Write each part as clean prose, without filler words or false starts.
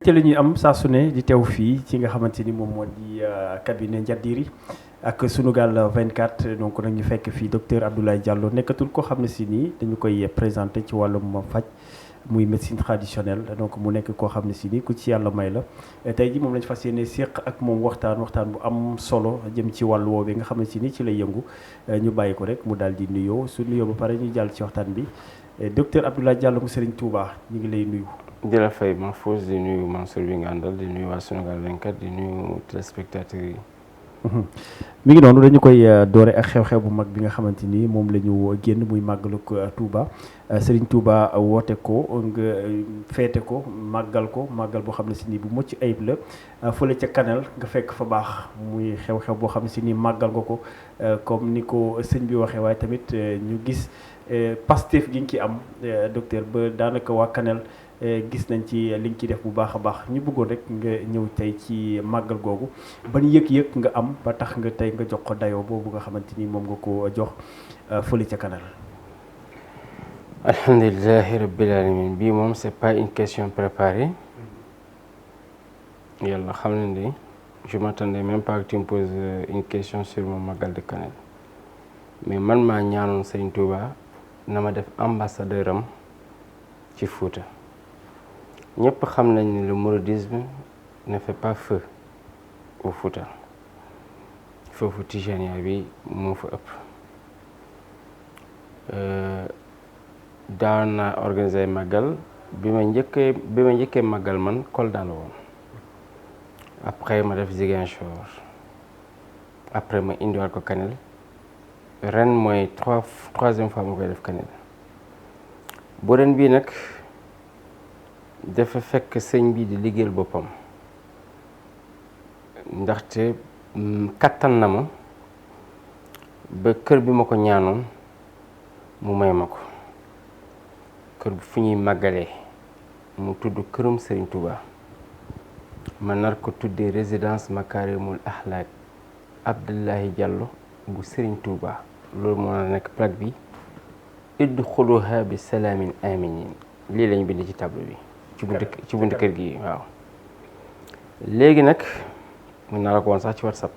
ci la ñuy am saa su ne di teew fii ci nga xamante ni moom moo di cabinet Ndiadiri ak Sunugal 24 donc nag ñu fekk fii docteur Abdoulaye Diallo nekkatul koo xam ne si nii dañu koy présenté ci wàllum faj muy médecine traditionnelle donc mu nekk koo xam ne si nii ku ci yàlla may la tey ji moom lañ fas yéene séq ak moom waxtaan bu am solo jëm ci wàllu woowu nga xam ne si nii ci lay yëngu ñu bàyyi ko rek mu daal di nuyoo su nuyoo ba pare ñu jàll ci waxtaan bi docteur Abdoulaye Diallo mu Serigne Touba ñu ngi lay nuyu. di la fay Mahfouz di nuyu Mansour bi nga àndal di nuyu waa Sunugal 24 di nuyu téléspectateurs yi. mi ngi noonu dañu koy doore ak xew-xew bu mag bi nga xamante ni moom la ñu génn muy màggalu Touba Serigne Touba woote ko nga feete ko màggal boo xam ne si nii bu mucc ayib la fële ca Kanel nga fekk fa baax muy xew-xew boo xam ne si nii màggal nga ko comme ni ko sëñ bi waxee waaye tamit ñu gis Pastef gi nga ci am docteur ba daanaka waa Kanel gis nañ ci li nga ci def bu baax a baax ñu bëggoon rek nga ñëw tey ci màggal googu ban yëg-yëg nga am ba tax nga tey nga jox ko dayoo boobu nga xamante ni moom nga ko jox fële ca Kanel. alhamdulilahi rabbil alamin bii moom c'est pas une question préparée yàlla xam ne ni je m'attendais même pas que tu me poses une question sur mon magal de Kanel mais man maa ñaanoon Serigne Touba na ma def ambassadeur am ci Fouta. ñëpp xam nañ ne le mouridisme ne fait pas feu au Fouta foofu Tijaniya bi moo fa ëpp daan naa organiser màggal bi ma njëkkee màggal man Kolda la woon après ma def Ziguinchor après ma indiwaat ko Kanel ren mooy troisième fois ma koy def Kanel bu ren bii nag dafa fekk sëñ bi di liggéeyal boppam ndaxte kattan na ma ba kër bi ma ko ñaanoon mu may ma ko kër bu fu ñuy màggalee mu tudd kërum Serigne Touba ma nar ko tuddee résidence Makarimul Akhlaq Abdoulaye Diallo bu Serigne Touba loolu moo na nekk plaque bi idxuluha bi salaamin aminin lii lañ bind ci tableau bi ci buntu kër gi waaw léegi nag mën naa la ko woon sax ci WhatsApp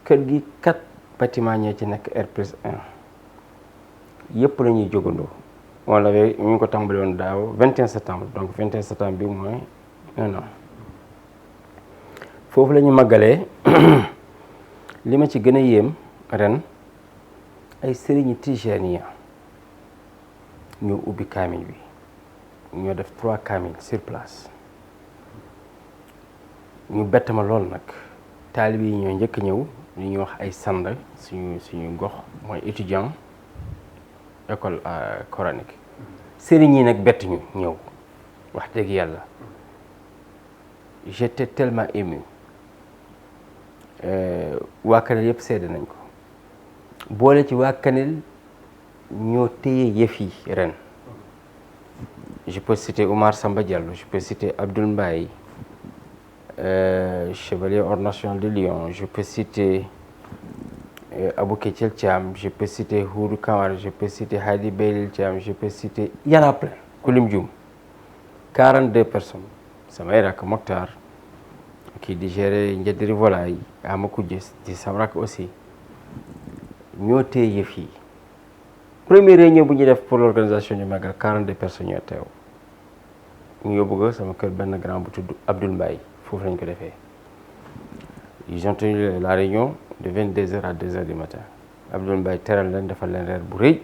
kër gi 4 bâtiment ñee ci nekk R+1 yëpp la ñuy jógandoo on l'avait ñu ngi ko tàmbali woon daaw 21 septembre donc 21 septembre bi mooy 1 an foofu la ñu màggalee li ma ci gën a yéem ren ay sëriñi Tijaniya ñoo ubbi kaamil bi ñoo def 3 kaamil sur place ñu bett ma lool nag taalibe yi ñoo njëkk ñëw li ñuy wax ay sand suñu gox mooy étudiant école coranique sëriñ yi nag bett ñu ñëw wax dëgg yàlla j'étais tellement ému waa Kanel yëpp seede nañ ko boole ci waa Kanel ñoo téye yëf yi ren je peux citer Oumar Samba Diallo je peux citer Abdoul Mbaye chevalier ordre national de Lyon je peux citer Abou Ketchel Thiam je peux citer Houdou Kamara je peux citer Hadi Beylil Thiam je peux citer y en a plein kulim Dioum 42 personnes samay rakk Mokhtar kii di gérer Ndiadiri volaille Amakou Diès di sam rakk aussi ñoo téye yëf yi première réunion bu ñuy def pour l'organisation du magal 42 personnes ñoo teew ñu yóbbu ko sama kër benn grand bu tudd Abdoul Mbaye foofu lañ ko defee ils ont tenu la réunion de 22h à 2h du matin Abdoul Mbaye teral leen defal leen reer bu rëy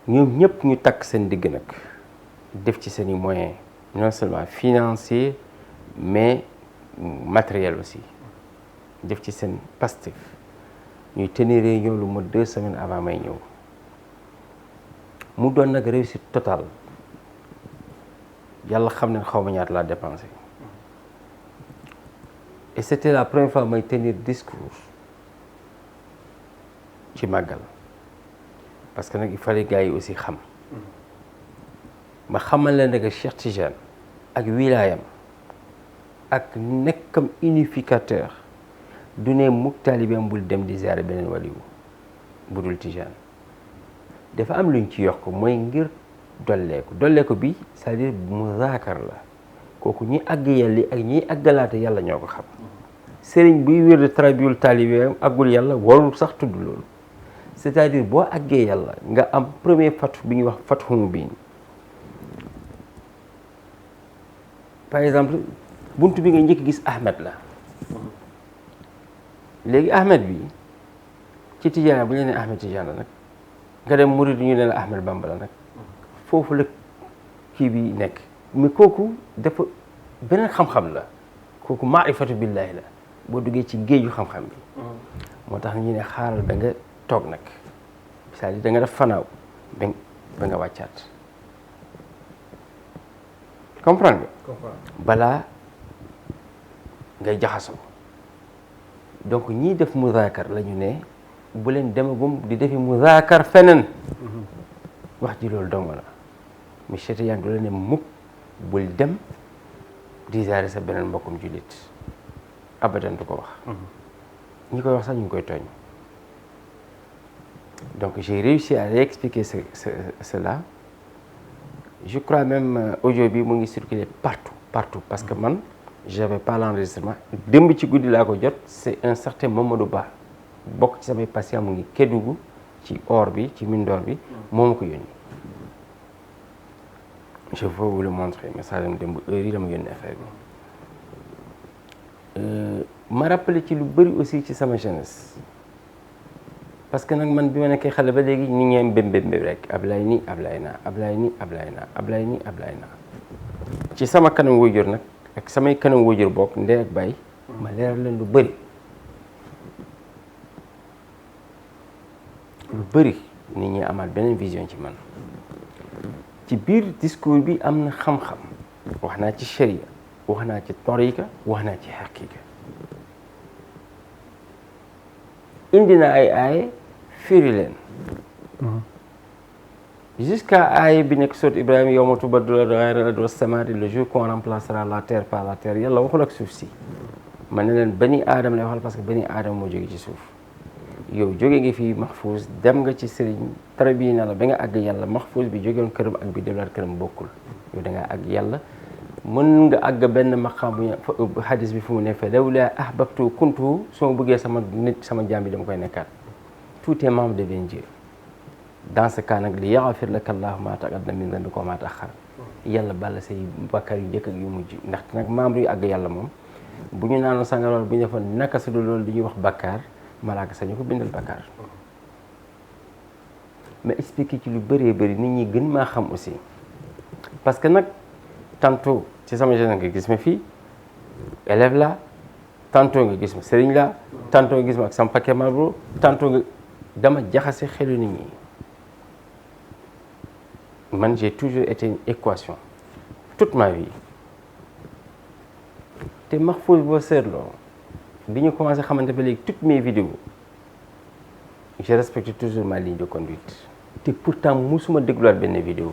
ñoom ñëpp ñu takk seen digg nag def ci seen i moyens non seulement financiers mais matériel aussi def ci seen Pastef ñuy tenir réunion lu ma 2 semaines avant may ñëw mu doon nag réussite totale yàlla xam ne xaw ma ñaata laa dépensé et c'était la première fois may tenir discours ci màggal parce que nag il fallait gars yi aussi xam ma xamal leen ne que Cheikh Tidiane ak wilaayam ak nekkam unificateur du ne mukk taalibeem bul dem di ziare beneen waliwu bu dul Tidiane dafa am luñ ci yokk mooy ngir dolleeku bi c'est-à-dire muzaakar la kooku ñi àgg yàlla ak ñi àggalaate yàlla ñoo ko xam sëriñ buy wér de trabiul taalibeem àggul yàlla warul sax tudd loolu c'est-à-dire boo àggee yàlla nga am premier fatu bi ñuy wax fathu mubiin par exemple buntu bi nga njëkk gis Ahmed la léegi Ahmed bi ci Tidiane bu ñu nee Ahmed Tidiane la nag nga dem Murid ñu ne la Ahmed Bamba la nag foofu la kii bi nekk mais kooku dafa beneen xam-xam la kooku maarifatu billahi la boo duggee ci géeju xam-xam bi moo tax ñu ne xaaral ba nga toog nag c'est-à-dire da nga def fanaaw ba nga wàccaat comprendre nga balaa ngay jaxasoo donc ñii def muzaakar la ñu ne bu leen demagum di defi muzaakar feneen wax ji loolu dong la mais Cheikh Tidiane du la ne mukk bul dem di ziare sa beneen mbokkum jullit abadan du ko wax ñi koy wax sax ñu ngi koy tooñ donc j'ai réussi à réexpliquer cela je crois même audio bi mu ngi circuler partout parce que man j'avais pas l'enregistrement démb ci guddi laa ko jot c'est un certain Mamadou Ba bokk ci samay patient mu ngi Kédougou ci or bi ci mine d'or bi moo ma ko yónni je vais vous le montrer message am démb heure yi dama yónni affaire bi ma rappelé ci lu bëri aussi ci sama jeunesse parce que nag man bi ma nekkee xale ba léegi ñi ngeen mbéb rek Ablaye nii Ablaye naa Ablaye nii Ablaye naa Ablaye nii Ablaye naa ci sama kanam waajur nag ak samay kanam waajur bokk ndey ak baay ma leeral leen lu bëri nit ñi amaat beneen vision ci man ci biir discours bi am na xam-xam wax naa ci sharia wax naa ci tariqa wax naa ci haqiqa indi na ay aaye firi leen jusqu'à aaye bi nekk sourate Ibrahima yawma tubaddalu ghayra al-ardi was-samaa'i le jour qu'on remplacera la terre par la terre yàlla waxul ak suuf si man ne leen bani aadama lay waxal parce que bani aadama moo jóge ci suuf yow jóge nga fii Mahfouz dem nga ci sëriñ tarbiya na la ba nga àgg yàlla Mahfouz bi jógewoon këram ak bi delluwaat këram bokkul yow da ngaa àgg yàlla mën nga àgg benn maqaam bu hadis bi fu mu ne fa lawlaa ahbabtu kuntu soo bëggee sama nit sama jaam bi dama koy nekkaat tout est membre devient Dieu dans ce cas nag li yaghfir laka Allahu ma taqaddama min dhanbika wa ma ta'akhkhara yàlla balla say bakkaar yu njëkk ak yu mujj ndaxte nag membre yu àgg yàlla moom bu ñu naanoon sangalool bu ñu defoon naka su dul loolu di ñuy wax bakkaar malaaka sañu ko bindal bakkaar mais expliqué ci lu bëree bëri nit ñi gën maa xam aussi parce que nag tantôt ci sama jeune nga gis ma fii élève la tantôt nga gis ma sëriñ la tantôt nga gis ma ak sama paquet Marlboro tantôt nga dama jaxase xelu nit ñi man j'ai toujours été une équation toute ma vie te Mahfouz boo seetloo bi ñu commencé xamante ba léegi toutes mes vidéos je respecte toujours ma ligne de conduite te pourtant musuma dégluwaat benn vidéo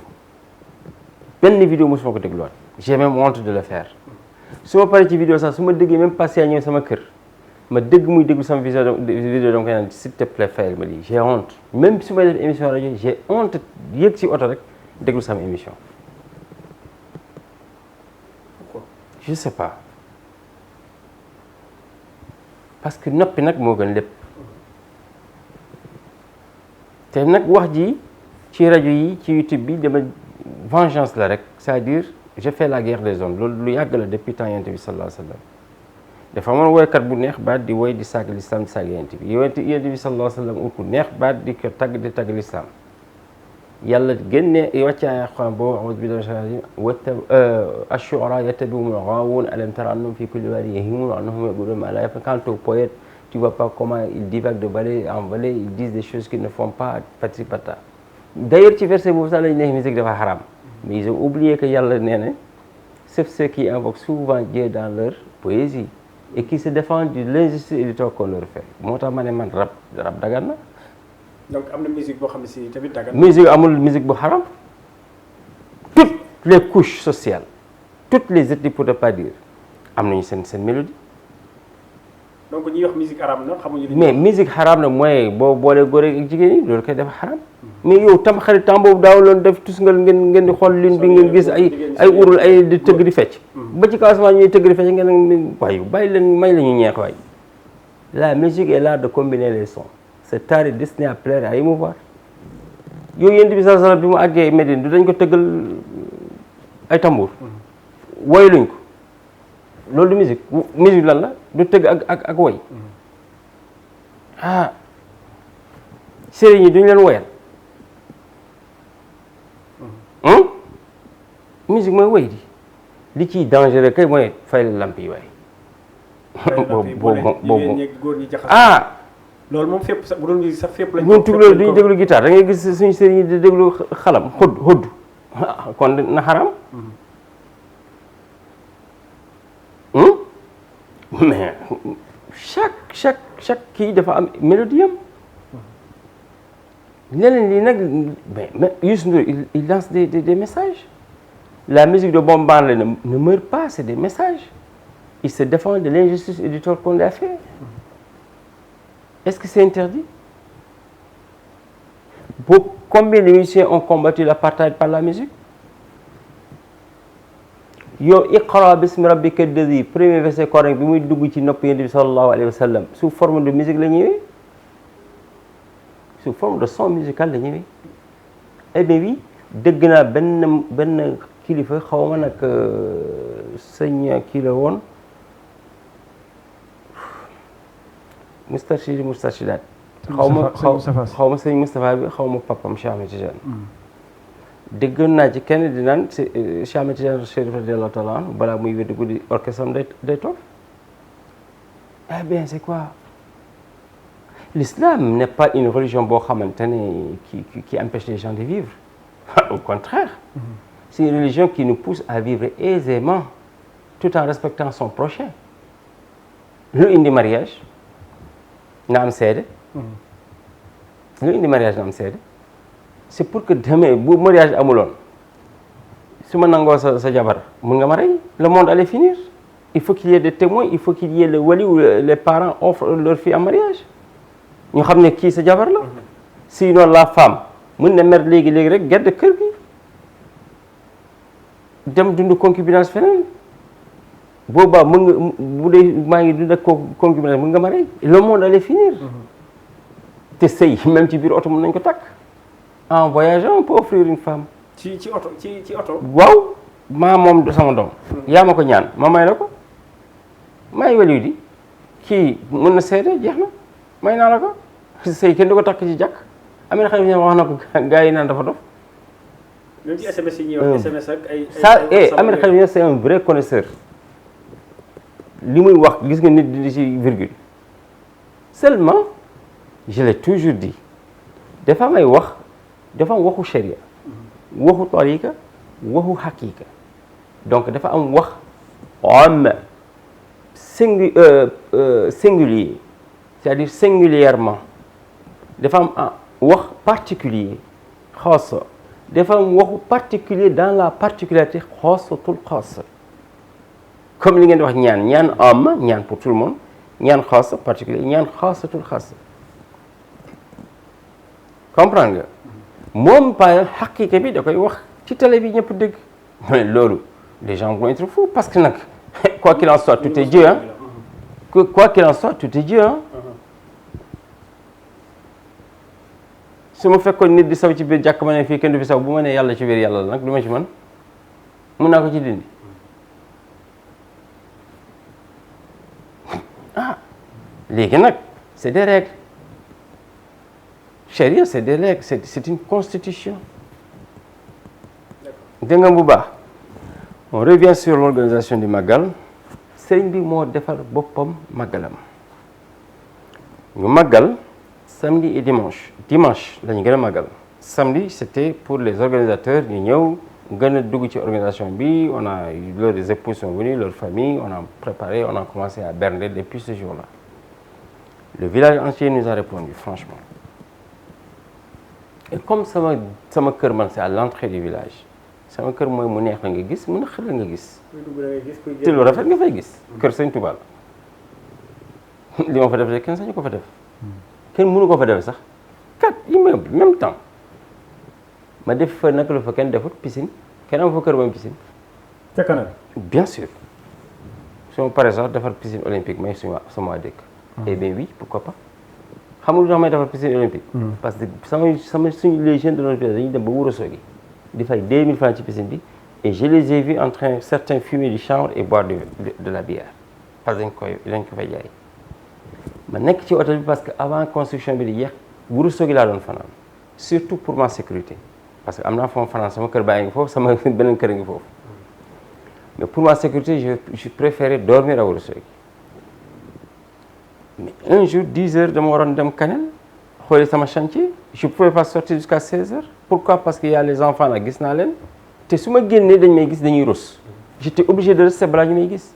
musuma ko dégluwaat j'ai même honte de le faire su ma paree ci vidéo sax su ma déggee même passé à ñëw sama kër ma dégg muy déglu sama vidéo dama koy naan s'il te plaît fayal ma lii j'ai honte même su may def émission rajo j'ai honte yëg ci oto rek déglu sama émission je sais pas parce que noppi nag moo gën lépp te nag wax ji ci rajo yi ci YouTube bi dama vengeance la rek c'est-à-dire j'ai fait la guerre des zones loolu lu yàgg la depuis temps yonent bi sallallahu alayhi wa sallam dafa amoon woykat bu neex baat di woy di sàgg l'islam di sàgg yonent bi yonent bi sallallahu alayhi wa sallam ut ku neex baat di ko tagg di tagg l'islam yàlla génne wàccaay xam boo a'uuzu billahi ash-shu'araa yattabi'uhumul ghaawuun alam tara annahum fii kulli waadin yahiimuun annahum yaquuluuna maa laa yaf'aluun. Quant aux poètes, tu vois pas comment ils divaguent de vallée en vallée, ils disent des choses qu'ils ne font pas patati patata. D'ailleurs ci verset boobu sax lañ ne musique dafa haram mais ils ont oublié que yàlla nee na sauf ceux qui invoquent souvent Dieu dans leur poésie et qui se défendent de l'injustice et du tort qu'on leur fait moo tax ma ne man rap dagan na. donc am na musique boo xam ne si tamit dagan na. musique amul musique bu haram toutes les couches sociales toutes les ethnies pour ne pas dire am nañu seen mélodie. donc ñuy wax musique haram na xamuñu. mais musique haram na mooy boo boolee góor ak jigéen ñi loolu koy def haram. mais yow tam xarit temps boobu daaw loon def tusngal ngeen di xool lune bi ngeen gis ay urul ay di tëgg di fecc. ba ci commencement ñuy tëgg di fecc ngeen waaye bàyyi leen may la ñu ñeex waay. la musique est l'art de combiner les sons cet art est destiné à plaire à émouvoir yow yéen bi sallallahu alayhi wasallam bi mu àggee Médine du dañ ko tëggal ay tambour woyluñ ko loolu du musique lan la du tëgg ak woy ah sëriñ yi duñ leen woyal musique mooy woy di li ciy dangereux kay mooy fay la lamp yi waay boobu loolu moom fépp sax bu doon musique sax fépp lañ ñun tukulóor duñu déglu guitare da ngay gis suñu sëriñ yi di déglu xalam xudd kon na xaram mais chaque kii dafa am mélodie am leneen lii nag mais Youssou Ndour il lance des messages la musique de Bob Marley ne meurt pas c'est des messages il se défend de l'injustice et du tort qu'on lui a fait est-ce que c'est interdit combien de musiciens ont combattu l'apartheid par la musique yow iqra bismi rabbika alladi premier verset coranique bi muy dugg ci nopp Yonent bi sallallahu alayhi wa sallam sous forme de musique la ñëwee sous forme de son musical la ñëwee eh bien oui dégg naa benn kilifa xaw ma nag sëñ kii la woon Moustarchidaat xaw ma sëñ Moustapha bi xaw ma papam Cheikh Ahmed Tidiane déggoon naa ci kenn di naan Cheikh Ahmed Tidiane Chérif radiyallahu ta'ala anhu balaa muy wéddi guddi orchestre am day toog eh bien c'est quoi l'islam n'est pas une religion boo xamante ne qui empêche les gens de vivre au contraire c'est une religion qui nous pousse à vivre aisément tout en respectant son prochain lu indi mariage na am seede lu indi mariage na am seede c'est pour que demain bu mariage amuloon su ma nangoo sa jabar mun nga ma rey le monde allait finir il faut qu'il y ait des témoins il faut qu'il y ait le wali ou les parents offrent leur fille en mariage ñu xam ne kii sa jabar la sinon la femme mun na mer léegi rek gedd kër gi dem dund concubinage feneen boobaa mun nga bu dee maa ngi dund ak concubinage mun nga ma rey le monde allait finir te sëy même ci biir oto mun nañ ko takk en voyageant on peut offrir une femme ci oto waaw maa moom sama doom yaa ma ko ñaan ma may la ko may waliyu di kii mun na seede jeex na may naa la ko sëy kenn du ko takk ci jàkk Amina Khalifa Niass wax na ko gars yi naan dafa dof même ci SMS yi ñuy wax SMS ak ay ça Amina Khalifa Niass c'est un vrai connaisseur li muy wax gis nga nit di ci virgule seulement je l'ai toujours dit dafa may wax dafa am waxu sharia waxu tariqa waxu haqiqa donc dafa am wax am singulier c'est-à-dire singulièrement dafa am wax particulier xaasa dafa am waxu particulier dans la particularité xaasatul xaasa comme li ngeen di wax ñaan am ñaan pour tout le monde ñaan xaasa particulier ñaan xaasatul xaasa comprendre nga moom par xaqiqa bi da koy wax ci télé bi ñëpp dégg mais loolu les gens vont être fous parce que nag quoi qu'il en soit tout est Dieu hein quoi qu'il en soit tout est Dieu hein su ma fekkoon nit di saw ci biir jàkk ma ne fii kenn du fi saw bu ma nee yàlla ci biir yàlla la nag lu ma ci mën mun naa ko ci dindi léegi nag c'est des règles charia c'est des règles c'est une constitution dégg nga bu baax on revient sur l'organisation du Magal sëriñ bi moo defar boppam Magalam ñu Magal samedi et dimanche la ñu gën a Magal samedi c'était pour les organisateurs ñu ñëw gën a dugg ci organisation bi, leurs épouses sont venus, leurs familles, on a préparé, on a commencé à berner depuis ce jour-là. Le village entier nous a répondu, franchement. Et comme sama kër man c'est à l'entrée du village, sama kër mooy mu neex la nga gis mu naqar la nga gis. te lu rafet nga fay gis. kër Sëñ Touba la. li ma fa def rek kenn sañu ko fa def. kenn mënu ko fa def sax 4 immeubles même temps. ma def fa naka la fa kenn defut piscine kenn am fa kër ba am piscine. ca kanam. bien sûr su ma paree sax defar piscine olympique may sama dëkk. eh bien oui pourquoi pas xam nga lu tax may defar piscine olympique. parce que suñu les jeunes de notre village dañuy dem ba Ourossogui di fay 2000 francs ci piscine bi et je les ai vus en train certains fumer du chanvre et boire de la bière parce que dañ ko fay jaay. ma nekk ci hôtel bi parce que avant construction bi di yeex Ourossogui laa doon fanaan surtout pour ma sécurité. parce que am naa foofu fanaan sama kër baa ngi foofu sama beneen kër ngi foofu mais pour ma sécurité je préférais dormir à Ourossogui mais un jour 10 heures dama waroon dem Kanel xooli sama chantier je pouvais pas sortir jusqu'à 16 heures pourquoi parce que y a les enfants là gis naa leen te su ma génnee dañ may gis dañuy rus j'étais obligé de rester balaa ñu may gis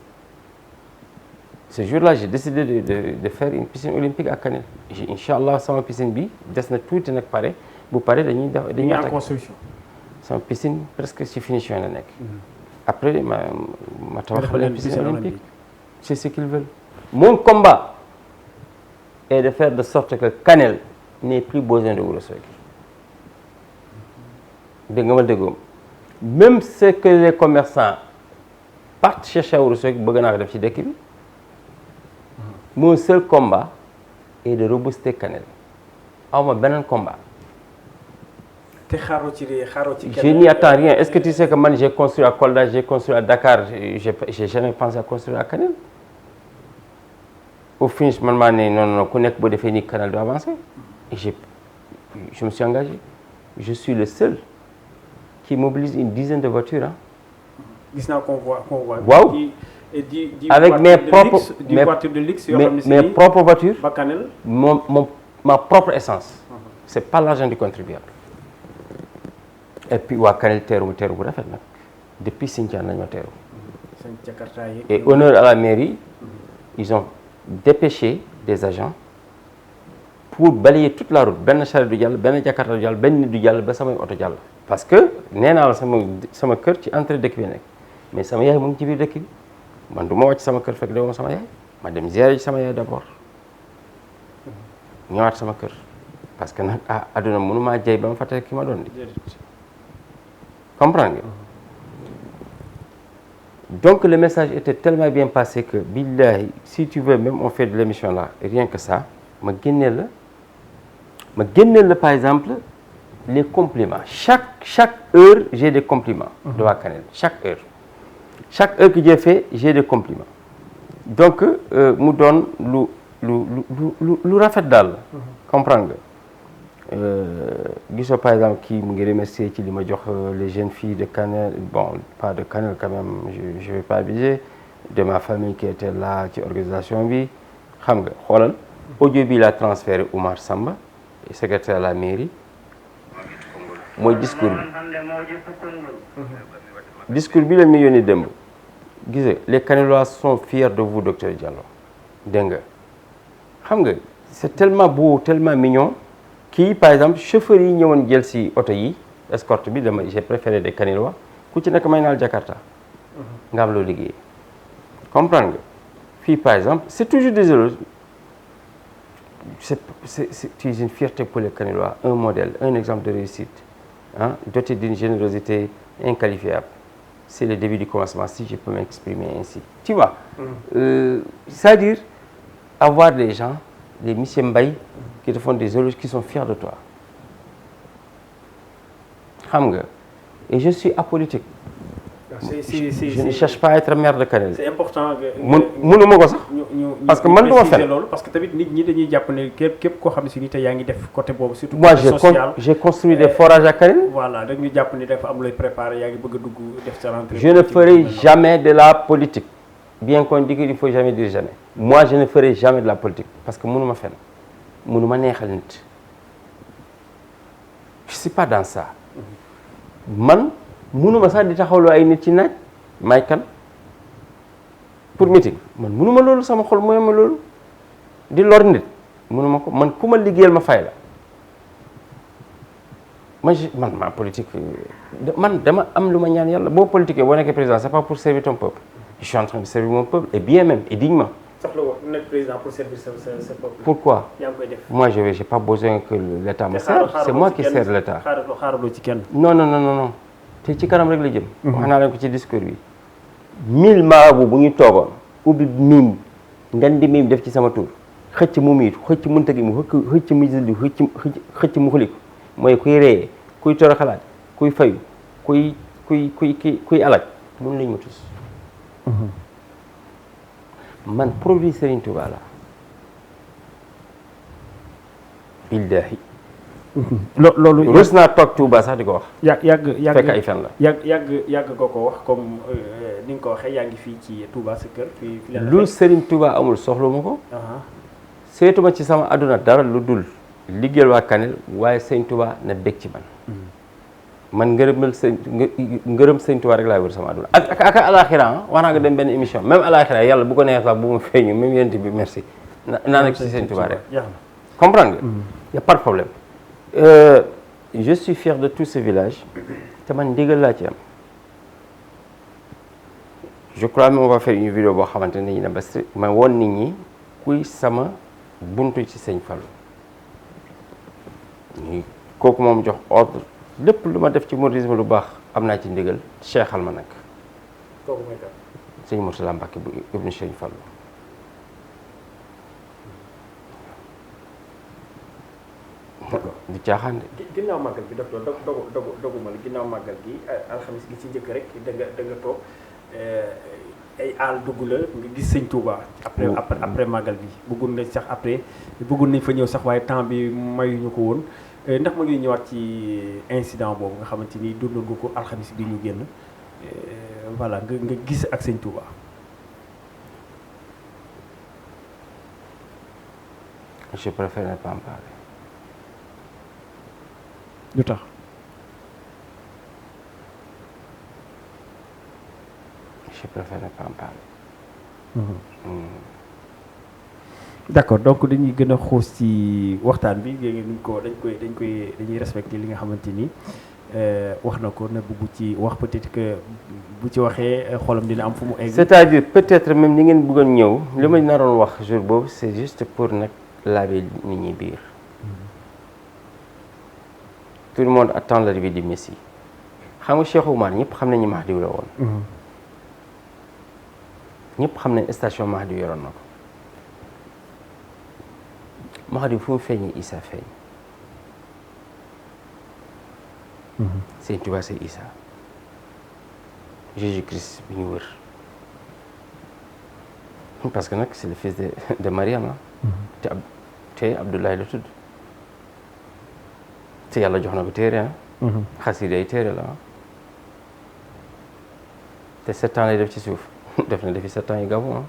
ce jour-là j'ai décidé de faire une piscine olympique à Kanel inchallah sama piscine bi des na tuuti nag pare bu paree dañuy en construction. sama piscine presque ci finition la nekk. après ma tabax leen piscine olympique. c'est ce qu'ils veulent. mon combat est de faire de sorte que Kanel n'ait plus besoin de Ourossogui. dégg nga ma déggoom même ce que les commerçants partent chercher à Ourossogui bëgg naa ko def ci dëkk bi. mon seul combat est de rebooster Kanel awma beneen combat. Je n'y attends rien. Est-ce que tu sais que moi j'ai construit à Kolda, j'ai construit à Dakar, j'ai jamais pensé à construire à Kanel. Au finish, non, connaître que le canal doit avancer. Et je me suis engagé. Je suis le seul qui mobilise une dizaine de voitures. Wow. Avec mes propres voitures, ma propre essence. C'est pas l'argent du contribuable. Et puis waa Kanel teeru bu rafet nag depuis Sintiane lañu ma teeru et honneur à la mairie ils ont dépêché des agents pour balayer toute la route benn charrette du jàll benn Jakarta du jàll benn nit du jàll ba samay oto jàll parce que nee naa la sama kër ci entrée dëkk bi nekk mais sama yaay mu ngi ci biir dëkk bi man du ma wàcc sama kër fekk demoo sama yaay ma dem ziyaare ci sama yaay d'abord ñëwaat sama kër parce que nag adduna mënu maa jey ba ma fàtte ki ma doon di comprendre nga donc le message était tellement bien passé que billahi si tu veux même on fait de l'émission là rien que ça ma génneel la par exemple les compliments chaque heure j'ai des compliments de waa Kanel chaque heure que j'ai fait j'ai des compliments donc mu doon lu rafet daal comprendre nga gisoo par exemple kii mu ngi remercier ci li ma jox les jeunes filles de Kanel bon pas de Kanel quand même je vais pas abuser de ma famille qui était là ci organisation bi xam nga xoolal audio bi la transféré Oumar Samba secrétaire à la mairie mooy discours bi la ñu yónnee démb gisee les Kanelois sont fiers de vous docteur Diallo dégg nga xam nga c'est tellement beau tellement mignon kii par exemple chauffeur yi ñëwoon jël si oto yi escorte bi j'ai préféré des Kanelois ku ci nekk may naal Jakarta nga am loo liggéey comprendre nga fii par exemple c'est toujours désolé c'est une fierté pour les Kanelois un modèle un exemple de réussite doté d'une générosité inqualifiable c'est le début du commencement si je peux m'exprimer ainsi tu vois c'est-à-dire avoir des gens des monsieur Mbaye qui te font des éloges qui sont fiers de toi xam nga et je suis apolitique. Je ne cherche pas à être maire de Kanel. C'est important mënuma ko sax parce que man duma fen loolu parce que tamit nit ñi dañuy jàpp ne képp koo xam ne si ni te yaa ngi def côté boobu surtout moi social j'ai construit des forages à Kanel. Voilà dañuy jàpp ni dafa am looy préparer yaa ngi bëgg a dugg def sa rentrée. Je ne ferai jamais de la politique bien qu'on dit qu'il faut jamais dire jamais moi je ne ferai jamais de la politique parce que mënuma fen mënuma neexal nit je suis pas dans ça man mënuma sax di taxawloo ay nit ci naaj may kan pour meeting man mënuma loolu, sama xol mooy ma loolu di lor nit mënuma ko. man ku ma liggéeyal ma fay la. man ma politique man dama am lu ma ñaan yàlla. boo politiquee boo nekkee président c'est pas pour servir ton peuple. Je suis en train de servir mon peuple et bien même et dignement. soxla woo nekk président pour servir sa peuple. Pourquoi? yaa ngi koy def. Moi j'ai pas besoin que l'État me serve. C'est moi qui sers l'État. xaaraloo ci kenn. non te ci kanam rek la jëm. wax naa leen ko ci discours bi. 1000 marabout bu ñu toogoon ubbi miim ngan di miim def ci sama tur xëcc mu miitu xëcc munta gi mu xëcc mu jël xëcc mu xuliku mooy kuy reyee kuy toroxalaat kuy fayu kuy alaj mun lañ ma tus. man produit Serigne Touba la billahi. loolu rus naa toog Touba sax di ko wax. yàgg fekk ay fen la. yàgg nga ko wax comme ni nga ko waxee yaa ngi fii ci Touba sa kër. lu Serigne Touba amul soxla ma ko. seetuma ci sama àdduna dara lu dul liggéeyal waa Kanel waaye Serigne Touba na bég ci man. man ngërëm Serigne Touba rek laay wër sama àdduna ak alaxira wax naa nga dem benn émission même alaxira yàlla bu ko neex sax bu mu feeñu même yent bi merci naa nekk ci Serigne Touba rek. comprendre nga. y a pas de problème. Je suis fier de tout ce village te man ndigal laa ci am. je crois même on va faire une vidéo boo xamante ne ñu ne ba ma woon nit ñi kuy sama buntu ci Sëñ Fallu ñi kooku moom jox ordre lépp lu ma def ci mouridisme lu baax am naa ci ndigal cheikhal ma nag. kooku mooy kan. Sëñ Murtala Mbàkke bu ibnu Sëñ Fallu. di caaxaan de. ginnaaw màggal gi docteur doguma la ginnaaw màggal gi alxamis gi ci njëkk rek da nga toog ay aal dugg la nga gis Sëñ Touba. après màggal gi bëggoon nañ sax après bëggoon nañ fa ñëw sax waaye temps bi mayuñu ko woon ndax ma ngi ñëwaat ci incident boobu nga xamante ni dund nga ko alxamis bi ñu génn voilà nga gis ak Sëñ Touba. je préfère ne pas en parler. lu tax. je préfère ne pas en parler. d'accord donc dañuy gën a xuus ci waxtaan bi léegi dañuy respecter li nga xamante ni wax na ko na bëgg ci wax peut-être que bu ci waxee xolam dina am fu mu egg. c'est-à-dire peut-être même ni ngeen bëggoon ñëw li ma naroon wax jour boobu c'est juste pour nag laver nit ñi biir. tout le monde attend l'arrivée du Messie xam nga Cheikh Oumar ñëpp xam nañu Mahdi la woon. ñëpp xam nañ station Mahdi yoroon na ko. Mahdi fu mu feeñee Issa feeñ. Sëñ Touba c'est Issa. Jésus-Christ bi ñu wër. parce que nag c'est le fils de Mariam te Abdoulaye la tudd. te yàlla jox na ko téere xasida yi téere la te 7 ans lay def ci suuf def na defi 7 ans yi Gabon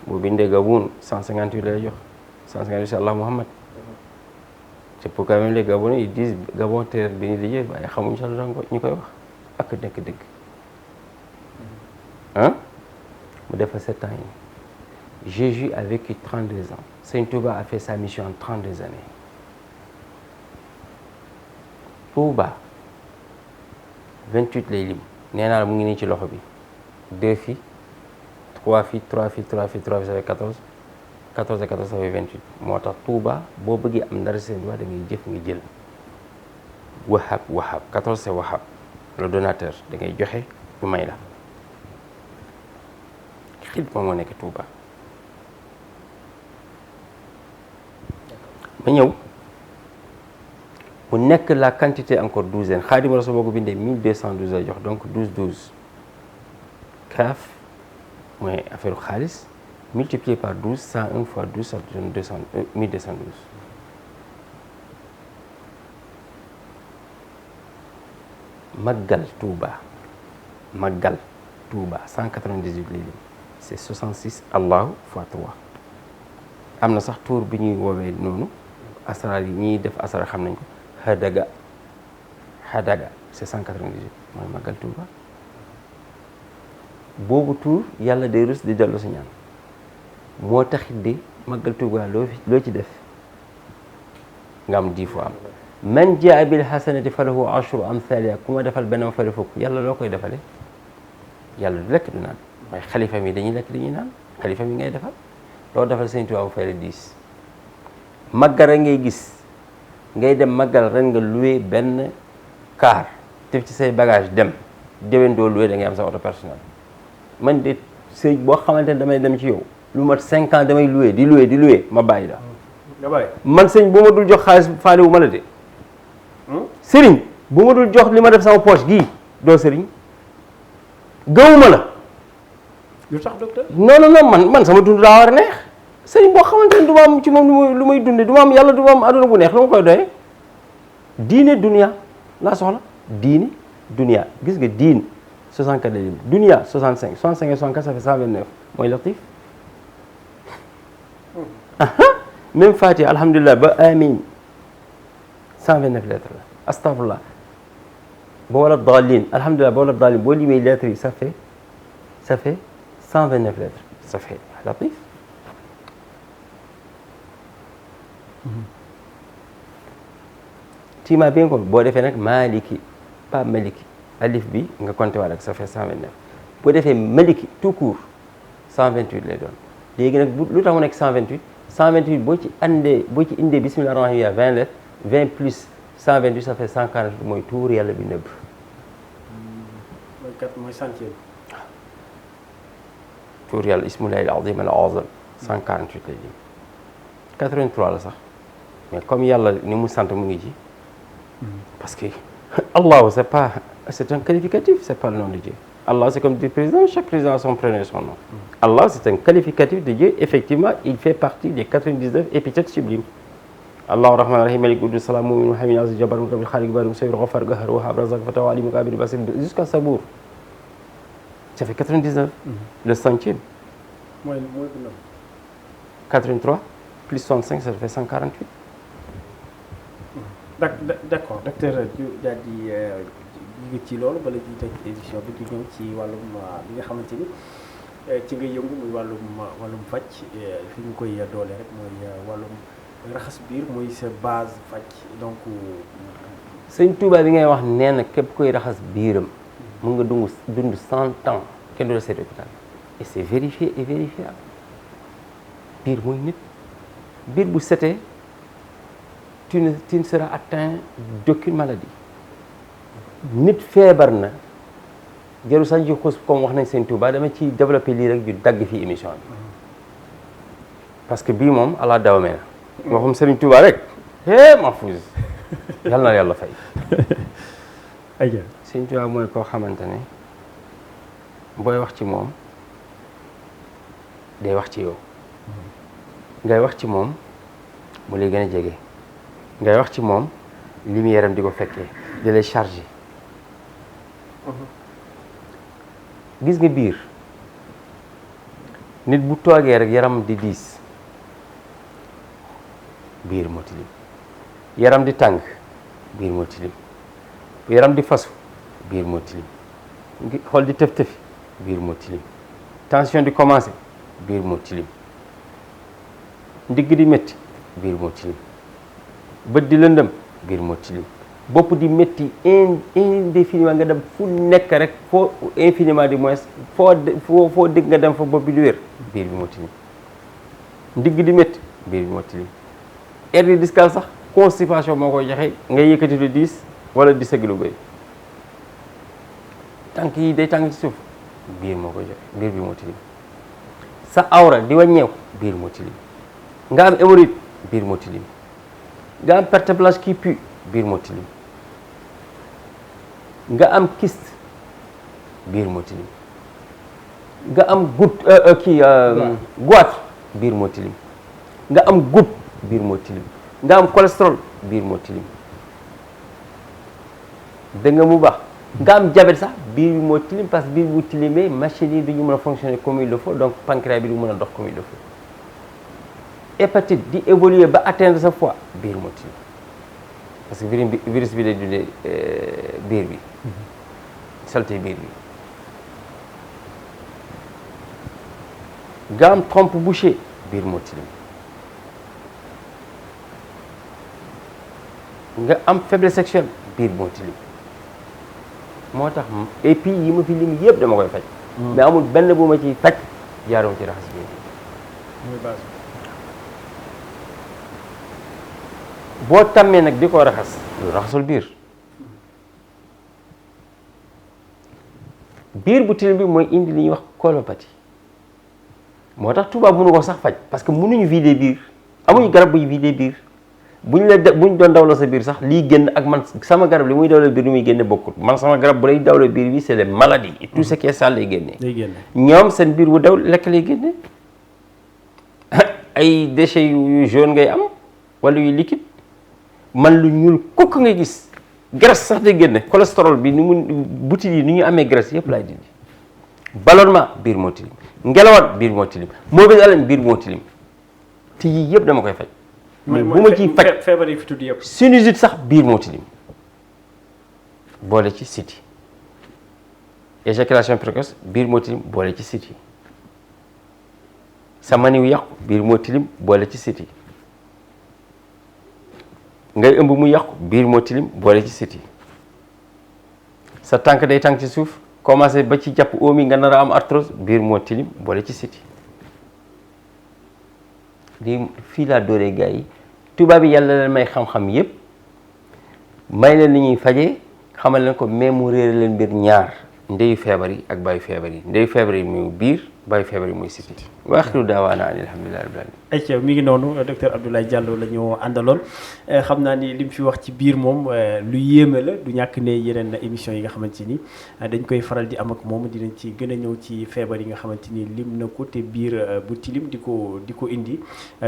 boo bindee Gabon 158 lay jox 158 c'est Allah Muhammad c'est pourquoi même les Gabonais ils disent Gabon terre bi ñu liggéey waaye xamuñ sax ñu koy wax ak nekk dëgg mu def fa 7 ans yi Jésus a vécu 32 ans Sëñ Touba a fait sa mission en 32 années Touba 28 lay lim nee naa la mu ngi nii ci loxo bi 2 filles 3 filles 3 filles 3 filles 3 filles ça fait 14 14 et 14 ça fait 28 moo tax Touba boo bëggee am dara seen doigt da ngay jëf nga jël Wahab 14 c'est Wahab le donateur da ngay joxe ñu may la xidma moo nekk Touba ma ñëw mu nekk la quantité encore douzaine Xaadimu Rasuul boo ko bindee 1212 lay jox donc 12 12 kaaf mooy affaire xaalis multiplié par 12 101 fois 12 ça donne 1212 Maggal Touba 198 lay lim c'est 66 Allahu fois 3 am na sax tour bi ñuy woowee noonu asrar yi ñiy def asrar xam nañ ko Hadaga c'est 198 mooy màggal Tuuba boobu tuur yàlla day rus di dellu si ñaan moo taxit di màggal Tuuba loo ci def nga am 10 fois am man jaa bil hasanati falahu ashru amthaliha ku ma defal benn ma fari fukk yàlla loo koy defale yàlla du lekk du naan waaye xalifa mi dañuy lekk dañuy naan xalifa mi ngay defal loo defal Sëñ Tuuba bu fay la 10 màggal rek ngay gis ngay dem màggal ren nga loué benn car def ci say bagage dem déwén doo loué da ngay am sa auto personnel man de sëy boo xamante ne damay dem ci yow lu mat 5 ans damay loué di loué ma bàyyi la nga bàyyi man sëñ bu ma dul jox xaalis faale wu ma la de sëriñ bu ma dul jox li ma def sama poche gii doo sëriñ gëwuma la lu tax docteur non man sama dund daa war a neex sëriñ boo xamante ne du ma am ci moom lu may dunde du ma am yàlla du ma am aduna bu neex lu ma koy doyee diine dunia laa soxla diine dunia gis nga diin 64 la lim dunia 65 65 et 64 ça fait 129 mooy latif même Fatiha alhamdulilah ba amin 129 lettres la astafurlah ba wala dalin alhamdulilah ba wala dalin boo limee lettres yi ça fait 129 lettres ça fait latif tu m'as bien compris boo defee nag maliki pas maliki alif bi nga compté waat ak ça fait 129 boo defee maliki tout court 128 lay doon léegi nag lu tax mu nekk 128 boo ci indee bismillah rahmaan rahim 20 lettres 20 plus 128 ça fait 148 mooy tuur yàlla bi nëbb. mooy centième. tuur yàlla ismullahi al-azim al-azam 148 lay lim 83 la sax mais comme yàlla ni mu sant mu ngi ci parce que Allah c'est un qualificatif c'est pas le nom de Dieu. Allah c'est comme dit le président, chaque président a son prénom et son nom. Allah c'est un qualificatif de Dieu, effectivement il fait partie des 99 épithètes sublimes. Allah rahman rahim malik udus salam mu'min muhammin aziz jabbar mutabil khaliq barim sayyid ghafar qahhar wahhab razaq fatawa alim kabir basir jusqu'à Sabour. Ça fait 99. Le centième. mooy 83 plus 65 ça fait 148. d'accord docteur ñu daal di jóge ci loolu bala ñuy tëj édition bi di ñëw ci wàllum li nga xamante ni ci nga yëngu muy wàllum faj fi ñu koy doole rek mooy wàllum raxas biir mooy sa base faj donc. Sëñ Tuuba bi ngay wax nee na képp koy raxas biiram mun nga dund 100 ans kenn du la seet hôpital et c'est vérifié et vérifiable biir mooy nit biir bu setee tu ne seras atteint d'aucune maladie. nit feebar na jaru sax ji xus comme wax nañ Sëñ Tuuba dama ci développé lii rek ju dagg fii émission bi parce que bii moom ala dawamee na waxum Sëriñ Tuuba rek mahfouz yal na yàlla fay aywa Sëñ Tuuba mooy koo xamante ne booy wax ci moom day wax ci yow ngay wax ci moom mu lay gën a jege ngay wax ci moom lumière am di ko fekkee di lay chargé gis nga biir nit bu toogee rek yaram di diis biir moo tilim yaram di tàng biir moo tilim yaram di fasu biir moo tilim xool di tëf-tëfi biir moo tilim tension di commencé biir moo tilim ndigg di métti biir moo tilim bët di lëndëm biir moo tilim bopp di métti indéfiniment nga dem fu nekk rek foo infiniment du moins foo dégg nga dem fa bopp bi di wér biir bi moo tilim ndigg di métti biir bi moo tilim hernie discale sax constipation moo koy joxe nga yëkkati lu diis wala di sëgg lu bëri tànk yi day tàng ci suuf biir moo koy joxe biir bi moo tilim sa awra di wàññeeku biir moo tilim nga am hémorroïde biir moo tilim nga am perte blanche qui pue biir moo tilim nga am kyste biir moo tilim nga am goitre biir moo tilim nga am goutte biir moo tilim nga am cholestérol biir moo tilim da nga mu baax nga am diabète sax biir bi moo tilim parce que biir bu tilimee machine yi du ñu mën a fonctionner comme il le faut donc pancréas bi du mën a dox comme il le faut hépatite di évoluer ba atteindre sa foie biir moo tilim parce que virus bi day dundee biir bi salte biir bi nga am trompe bouchée biir moo tilim nga am faiblesse sexuelle biir moo tilim moo tax et puis yi ma fi lim yëpp dama koy faj mais amul benn bu ma ciy faj jaaroo ci raxas biir mooy base boo tàmmee nag di ko raxas lu raxasul biir bu tilim bi mooy indi li ñuy wax colopathie moo tax tubaab mënu ko sax faj parce que mënuñu vider biir amuñu garab buy vider biir buñ doon dawloo sa biir sax lii génn ak man sama garab li muy dawloo biir li muy génne bokkut man sama garab bu lay dawloo biir bi c'est les maladies et tout ce qui est sale lay génne ñoom seen biir bu daw lekk lay génne ay déchets yu jaune ngay am wala yu liquide man lu ñuul kukk ngay gis graisse sax day génne cholestérol bi ni mu butit yi ni ñu amee graisse yëpp laay dindi ballonnement biir moo tilim ngelawaat biir moo tilim mauvaise haleine biir moo tilim te yii yëpp dama koy faj mais bu ma ciy faj feebar yi fi tudd yëpp sinusite sax biir moo tilim boole ci siti éjaculation précoce biir moo tilim boole ci siti sa maniw yàqu biir moo tilim boole ci siti ngay ëmb mu yàqu biir moo tilim boole ci siti sa tànk day tànk ci suuf commencé ba ci jàpp oom yi nga nar a am arthrose biir moo tilim boole ci siti lii fii laa dooree gars yi tubaab yi yàlla leen may xam-xam yépp may leen li ñuy fajee xamal leen ko mais mu réere leen mbir ñaar ndeyu feebar yi ak bàyyi feebar yi ndeyu feebar yi muy biir bàyyi feebar yi muy siti wa axiru daawaana an alhamdulillahi rabbil alamin ayca mi ngi noonu docteur Abdoulaye Diallo la ñu àndaloon xam naa ni li mu fi wax ci biir moom lu yéeme la du ñàkk ne yeneen émission yi nga xamante ni dañ koy faral di am ak moom dinañ ci gën a ñëw ci feebar yi nga xamante ni lim na ko te biir bu tilim di ko indi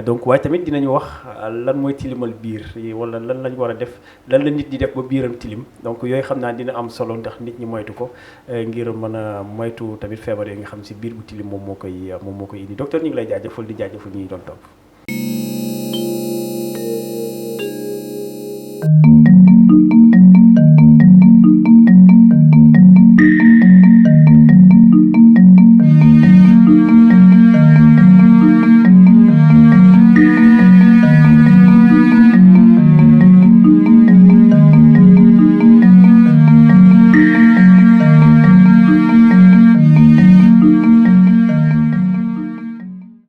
donc waaye tamit dinañu wax lan mooy tilimal biir wala lan lañ war a def lan la nit di def ba biiram tilim donc yooyu xam naa dina am solo ndax nit ñi moytu ko ngir mën a moytu tamit feebar yooyu nga xam si biir bu tilim moom moo koy indi docteur ñu ngi lay jaajëfal di jaajëfal ñuy doon topp